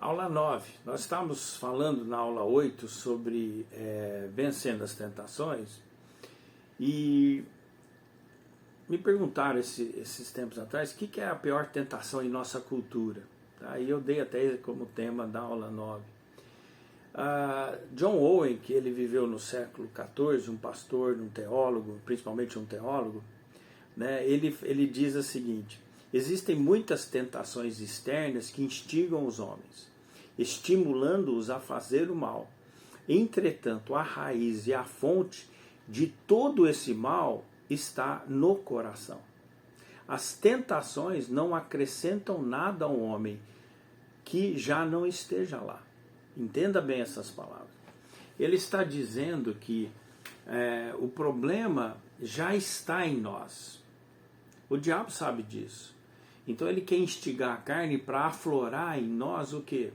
Aula 9. Nós estávamos falando na aula 8 sobre vencendo as tentações e me perguntaram esses tempos atrás o que é a pior tentação em nossa cultura. Aí eu dei até como tema da aula 9. John Owen, que ele viveu no século XIV, um pastor, um teólogo, principalmente um teólogo, né, ele diz o seguinte: existem muitas tentações externas que instigam os homens, estimulando-os a fazer o mal. Entretanto, a raiz e a fonte de todo esse mal está no coração. As tentações não acrescentam nada ao homem que já não esteja lá. Entenda bem essas palavras. Ele está dizendo que o problema já está em nós. O diabo sabe disso. Então ele quer instigar a carne para aflorar em nós o quê?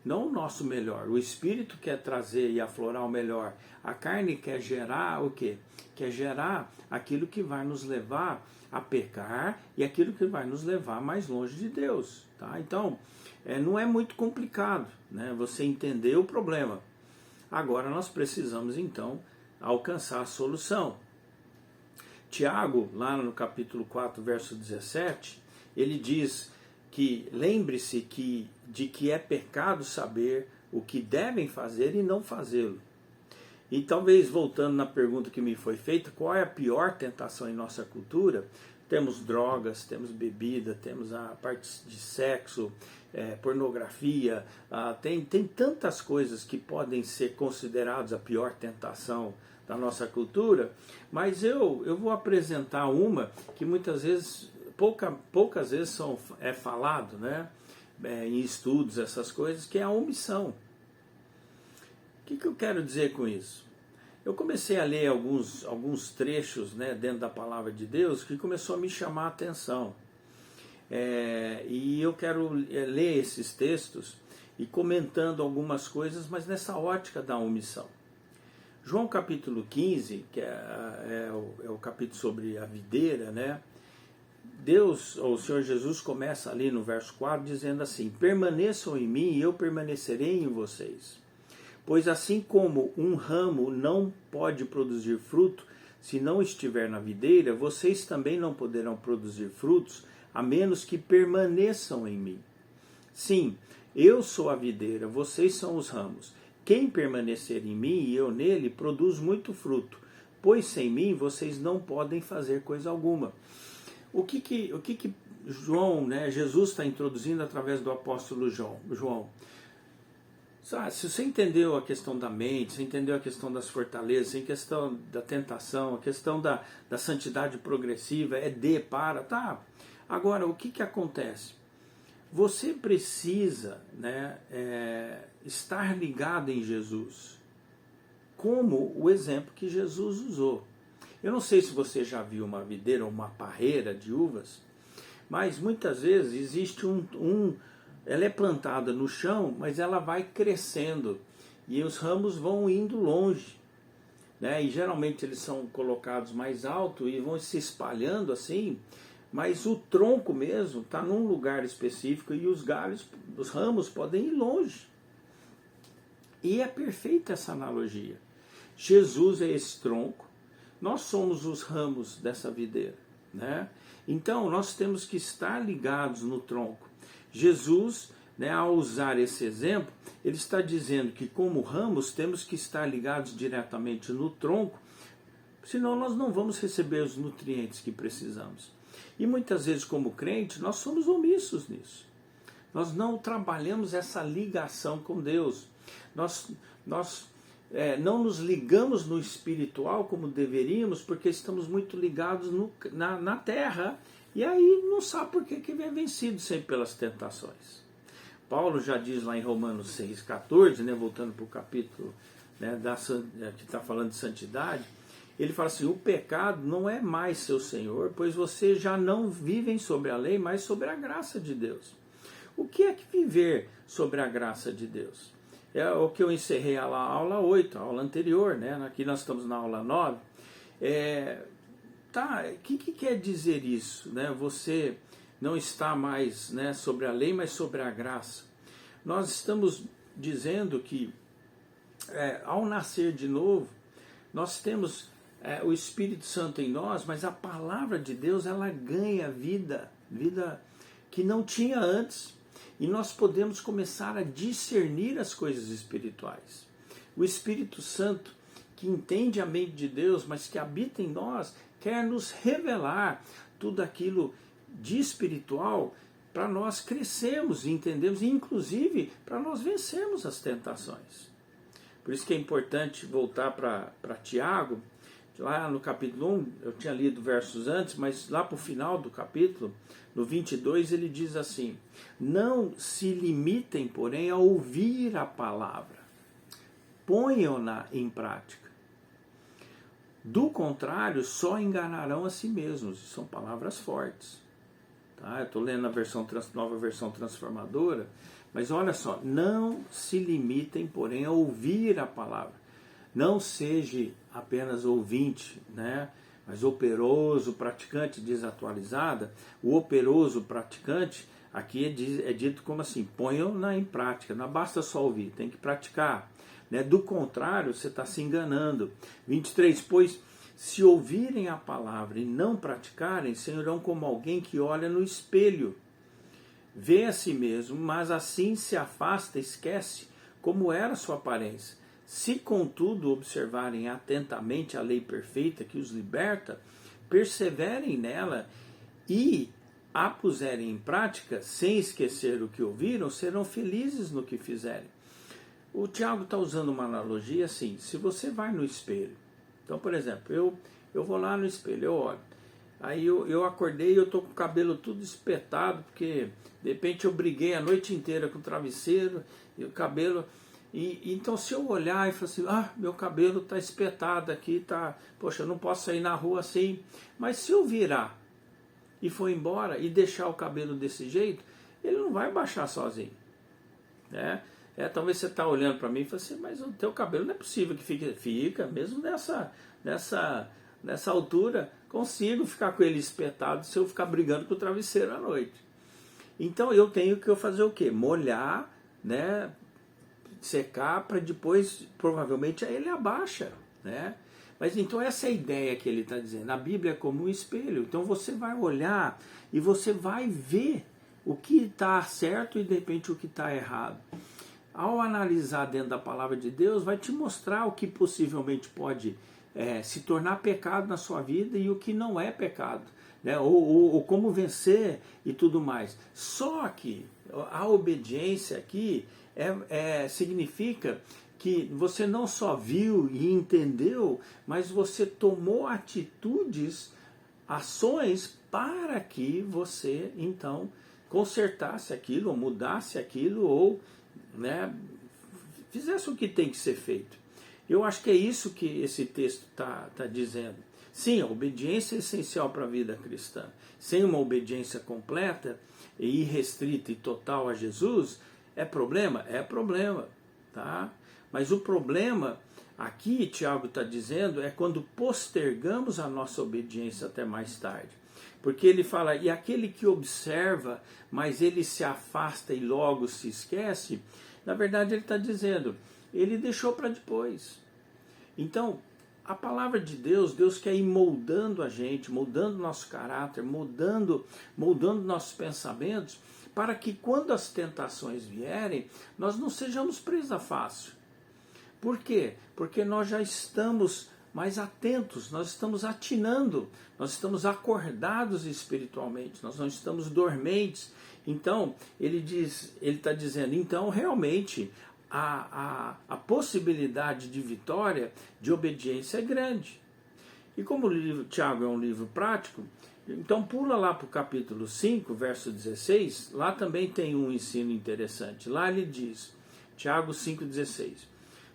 Não o nosso melhor. O espírito quer trazer e aflorar o melhor. A carne quer gerar o quê? Quer gerar aquilo que vai nos levar a pecar e aquilo que vai nos levar mais longe de Deus. Tá? Então, não é muito complicado, né, você entender o problema. Agora nós precisamos então alcançar a solução. Tiago, lá no capítulo 4, verso 17, ele diz que lembre-se de que é pecado saber o que devem fazer e não fazê-lo. E talvez voltando na pergunta que me foi feita, qual é a pior tentação em nossa cultura? Temos drogas, temos bebida, temos a parte de sexo, pornografia, tem tantas coisas que podem ser consideradas a pior tentação da nossa cultura, mas eu vou apresentar uma que muitas vezes, poucas vezes é falado, né, em estudos, essas coisas, que é a omissão. O que eu quero dizer com isso? Eu comecei a ler alguns trechos, né, dentro da palavra de Deus que começou a me chamar a atenção. E eu quero ler esses textos e comentando algumas coisas, mas nessa ótica da omissão. João capítulo 15, que é o capítulo sobre a videira, né? Deus, ou o Senhor Jesus, começa ali no verso 4 dizendo assim: permaneçam em mim e eu permanecerei em vocês. Pois assim como um ramo não pode produzir fruto se não estiver na videira, vocês também não poderão produzir frutos a menos que permaneçam em mim. Sim, eu sou a videira, vocês são os ramos. Quem permanecer em mim e eu nele produz muito fruto, pois sem mim vocês não podem fazer coisa alguma. O que João, né, Jesus está introduzindo através do apóstolo João? Se você entendeu a questão da mente, você entendeu a questão das fortalezas, a questão da tentação, a questão da santidade progressiva, tá. Agora, o que acontece? Você precisa, né, estar ligado em Jesus, como o exemplo que Jesus usou. Eu não sei se você já viu uma videira ou uma parreira de uvas, mas muitas vezes existe ela é plantada no chão, mas ela vai crescendo e os ramos vão indo longe, né? E geralmente eles são colocados mais alto e vão se espalhando assim, mas o tronco mesmo está num lugar específico e os ramos podem ir longe. E é perfeita essa analogia. Jesus é esse tronco, nós somos os ramos dessa videira, né? Então nós temos que estar ligados no tronco. Jesus, né, ao usar esse exemplo, ele está dizendo que como ramos temos que estar ligados diretamente no tronco, senão nós não vamos receber os nutrientes que precisamos. E muitas vezes como crente nós somos omissos nisso. Nós não trabalhamos essa ligação com Deus. Nós não nos ligamos no espiritual como deveríamos, porque estamos muito ligados na terra, e aí não sabe por que é vencido sempre pelas tentações. Paulo já diz lá em Romanos 6,14, né, voltando para o capítulo, né, que está falando de santidade, ele fala assim: o pecado não é mais seu senhor, pois vocês já não vivem sobre a lei, mas sobre a graça de Deus. O que é que viver sobre a graça de Deus? É o que eu encerrei a aula 8, a aula anterior, né? Aqui nós estamos na aula 9. O que quer dizer isso? Né? Você não está mais, né, sobre a lei, mas sobre a graça. nós estamos dizendo que ao nascer de novo, nós temos o Espírito Santo em nós, mas a palavra de Deus, ela ganha vida que não tinha antes. E nós podemos começar a discernir as coisas espirituais. O Espírito Santo, que entende a mente de Deus, mas que habita em nós, quer nos revelar tudo aquilo de espiritual para nós crescermos e entendermos, e inclusive para nós vencermos as tentações. Por isso que é importante voltar para Tiago, lá no capítulo 1, eu tinha lido versos antes, mas lá para o final do capítulo, no 22, ele diz assim: não se limitem, porém, a ouvir a palavra, ponham-na em prática. Do contrário, só enganarão a si mesmos. São palavras fortes. Tá? Eu estou lendo a nova versão transformadora, mas olha só, não se limitem, porém, a ouvir a palavra. Não seja apenas ouvinte, né? Mas operoso, praticante, desatualizada. O operoso praticante, aqui é dito como assim: ponham-na em prática, não basta só ouvir, tem que praticar. Né? Do contrário, você está se enganando. 23, pois se ouvirem a palavra e não praticarem, serão como alguém que olha no espelho, vê a si mesmo, mas assim se afasta, esquece como era sua aparência. Se, contudo, observarem atentamente a lei perfeita que os liberta, perseverem nela e a puserem em prática, sem esquecer o que ouviram, serão felizes no que fizerem. O Tiago está usando uma analogia assim: se você vai no espelho, então, por exemplo, eu vou lá no espelho, eu olho, aí eu acordei e eu estou com o cabelo tudo espetado, porque de repente eu briguei a noite inteira com o travesseiro, e o cabelo... então, se eu olhar e falar assim: meu cabelo está espetado aqui, poxa, eu não posso sair na rua assim. Mas se eu virar e for embora e deixar o cabelo desse jeito, ele não vai baixar sozinho, né? Talvez você está olhando para mim e fala assim: mas o teu cabelo não é possível que fica mesmo nessa altura, consigo ficar com ele espetado se eu ficar brigando com o travesseiro à noite. Então eu tenho que fazer o quê? Molhar, né? Secar, para depois, provavelmente, aí ele abaixa, né? Mas então essa é a ideia que ele está dizendo. A Bíblia é como um espelho. Então você vai olhar e você vai ver o que está certo e de repente o que está errado. Ao analisar dentro da palavra de Deus, vai te mostrar o que possivelmente pode se tornar pecado na sua vida e o que não é pecado, né? Ou como vencer e tudo mais. Só que a obediência aqui significa que você não só viu e entendeu, mas você tomou atitudes, ações para que você então consertasse aquilo, ou mudasse aquilo, ou, né, fizesse o que tem que ser feito. Eu acho que é isso que esse texto está dizendo. Sim, a obediência é essencial para a vida cristã. Sem uma obediência completa e irrestrita e total a Jesus, é problema? É problema, tá? Mas o problema, aqui Tiago está dizendo, é quando postergamos a nossa obediência até mais tarde. Porque ele fala: e aquele que observa, mas ele se afasta e logo se esquece, na verdade ele está dizendo, ele deixou para depois. Então, a palavra de Deus, Deus quer ir moldando a gente, moldando nosso caráter, moldando nossos pensamentos, para que quando as tentações vierem, nós não sejamos presa fácil. Por quê? Porque nós já estamos mais atentos, nós estamos atinando, nós estamos acordados espiritualmente, nós não estamos dormentes. Então, ele está dizendo, então realmente a possibilidade de vitória, de obediência é grande. E como o livro Tiago é um livro prático, então pula lá para o capítulo 5, verso 16, lá também tem um ensino interessante. Lá ele diz, Tiago 5,16: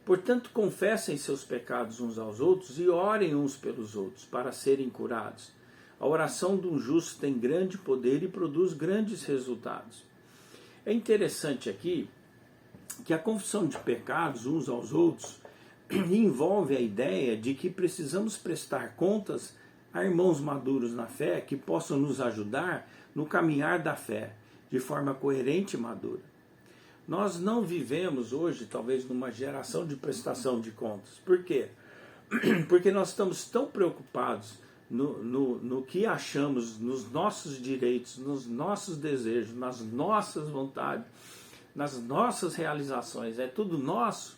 portanto, confessem seus pecados uns aos outros e orem uns pelos outros, para serem curados. A oração de um justo tem grande poder e produz grandes resultados. É interessante aqui que a confissão de pecados uns aos outros envolve a ideia de que precisamos prestar contas a irmãos maduros na fé que possam nos ajudar no caminhar da fé, de forma coerente e madura. Nós não vivemos hoje, talvez, numa geração de prestação de contas. Por quê? Porque nós estamos tão preocupados no que achamos, nos nossos direitos, nos nossos desejos, nas nossas vontades, nas nossas realizações, é tudo nosso,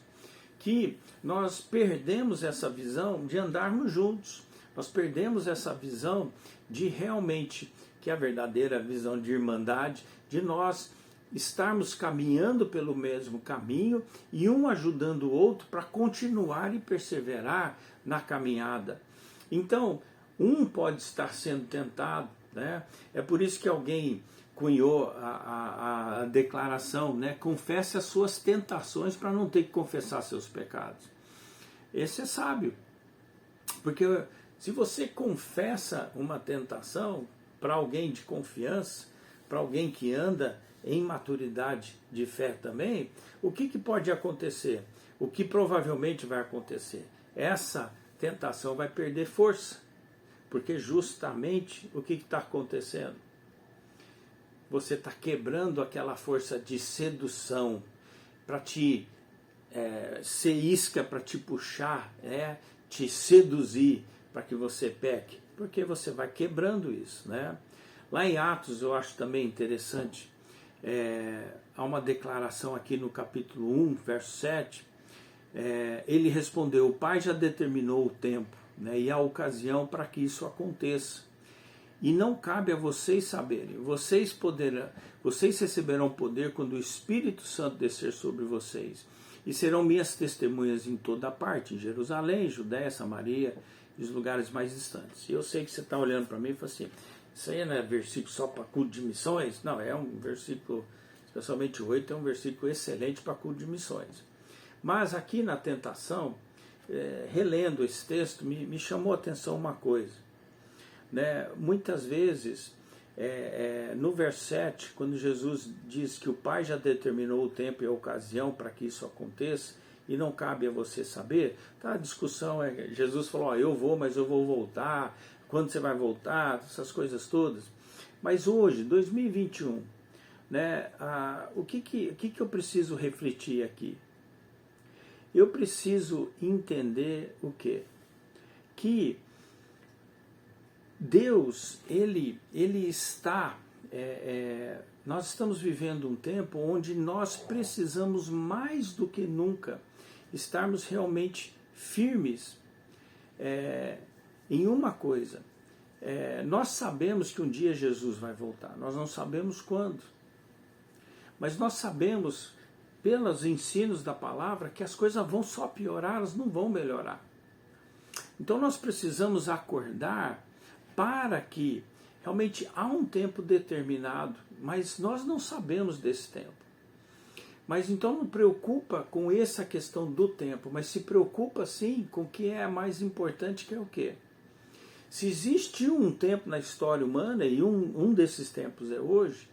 que nós perdemos essa visão de andarmos juntos, nós perdemos essa visão de realmente, que é a verdadeira visão de irmandade, de nós estarmos caminhando pelo mesmo caminho e um ajudando o outro para continuar e perseverar na caminhada. Então, um pode estar sendo tentado, né? É por isso que alguém cunhou a declaração, né? Confesse as suas tentações para não ter que confessar seus pecados. Esse é sábio, porque se você confessa uma tentação para alguém de confiança, para alguém que anda em maturidade de fé também, o que pode acontecer? O que provavelmente vai acontecer? Essa tentação vai perder força, porque justamente o que está acontecendo? Você está quebrando aquela força de sedução para te ser isca, para te puxar, te seduzir para que você peque, porque você vai quebrando isso, né? Lá em Atos eu acho também interessante, há uma declaração aqui no capítulo 1, verso 7, ele respondeu: o Pai já determinou o tempo, né, e a ocasião para que isso aconteça. E não cabe a vocês saberem. Vocês receberão poder quando o Espírito Santo descer sobre vocês. E serão minhas testemunhas em toda parte, em Jerusalém, Judéia, Samaria e os lugares mais distantes. E eu sei que você está olhando para mim e fala assim, isso aí não é versículo só para culto de missões? Não, é um versículo, especialmente 8, é um versículo excelente para culto de missões. Mas aqui na tentação, relendo esse texto, me chamou a atenção uma coisa. Né? Muitas vezes, no verso 7, quando Jesus diz que o Pai já determinou o tempo e a ocasião para que isso aconteça, e não cabe a você saber, tá? A discussão Jesus falou, eu vou, mas eu vou voltar, quando você vai voltar, essas coisas todas. Mas hoje, 2021, né, o que eu preciso refletir aqui? Eu preciso entender o quê? Que Deus, Ele está... nós estamos vivendo um tempo onde nós precisamos mais do que nunca estarmos realmente firmes em uma coisa. Nós sabemos que um dia Jesus vai voltar, nós não sabemos quando, mas nós sabemos, pelos ensinos da palavra, que as coisas vão só piorar, elas não vão melhorar. Então nós precisamos acordar para que realmente há um tempo determinado, mas nós não sabemos desse tempo. Mas então não preocupa com essa questão do tempo, mas se preocupa sim com o que é mais importante, que é o quê? Se existe um tempo na história humana, e um desses tempos é hoje,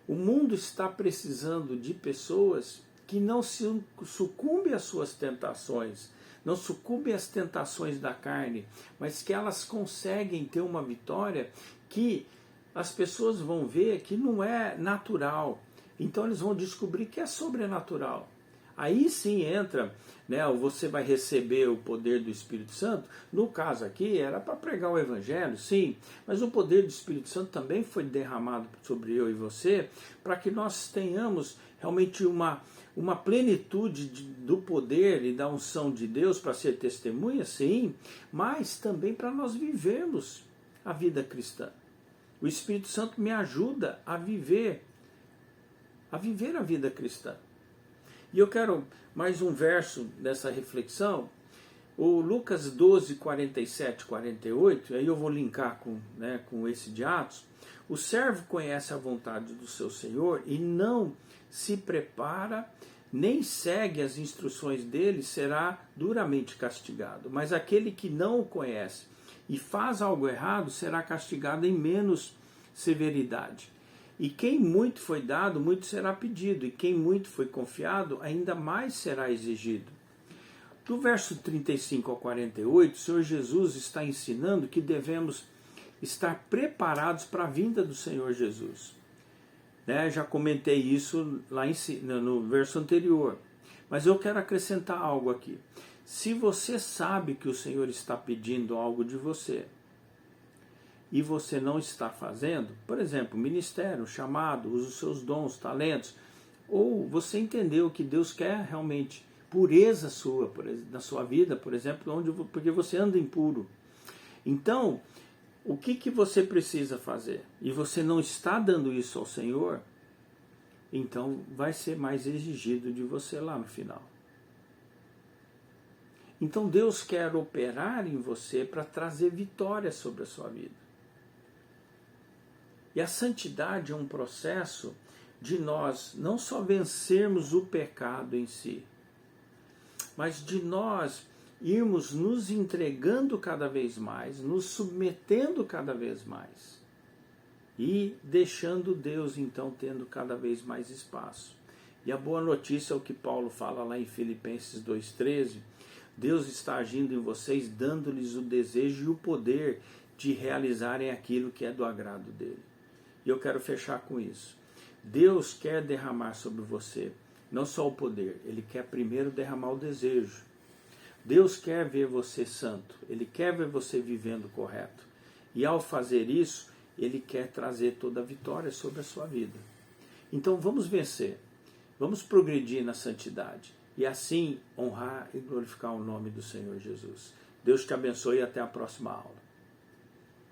o mundo está precisando de pessoas que não sucumbem às suas tentações, não sucumbem às tentações da carne, mas que elas conseguem ter uma vitória que as pessoas vão ver que não é natural. Então eles vão descobrir que é sobrenatural. Aí sim entra, né, você vai receber o poder do Espírito Santo. No caso aqui era para pregar o Evangelho, sim, mas o poder do Espírito Santo também foi derramado sobre eu e você, para que nós tenhamos realmente uma plenitude do poder e da unção de Deus para ser testemunha, sim, mas também para nós vivermos a vida cristã. O Espírito Santo me ajuda a viver a vida cristã. E eu quero mais um verso dessa reflexão, o Lucas 12, 47, 48, aí eu vou linkar com esse de Atos. O servo conhece a vontade do seu Senhor e não se prepara, nem segue as instruções dele, será duramente castigado. Mas aquele que não o conhece e faz algo errado, será castigado em menos severidade. E quem muito foi dado, muito será pedido, e quem muito foi confiado, ainda mais será exigido. Do verso 35 ao 48, o Senhor Jesus está ensinando que devemos estar preparados para a vinda do Senhor Jesus. né? Já comentei isso lá no verso anterior. Mas eu quero acrescentar algo aqui. Se você sabe que o Senhor está pedindo algo de você e você não está fazendo, por exemplo, ministério, chamado, usa os seus dons, talentos, ou você entendeu que Deus quer realmente pureza sua, na sua vida, por exemplo, porque você anda impuro. Então, o que você precisa fazer? E você não está dando isso ao Senhor, então vai ser mais exigido de você lá no final. Então Deus quer operar em você para trazer vitória sobre a sua vida. E a santidade é um processo de nós não só vencermos o pecado em si, mas de nós irmos nos entregando cada vez mais, nos submetendo cada vez mais e deixando Deus então tendo cada vez mais espaço. E a boa notícia é o que Paulo fala lá em Filipenses 2,13, Deus está agindo em vocês, dando-lhes o desejo e o poder de realizarem aquilo que é do agrado dele. E eu quero fechar com isso. Deus quer derramar sobre você não só o poder, Ele quer primeiro derramar o desejo. Deus quer ver você santo, Ele quer ver você vivendo correto. E ao fazer isso, Ele quer trazer toda a vitória sobre a sua vida. Então vamos vencer, vamos progredir na santidade e assim honrar e glorificar o nome do Senhor Jesus. Deus te abençoe e até a próxima aula.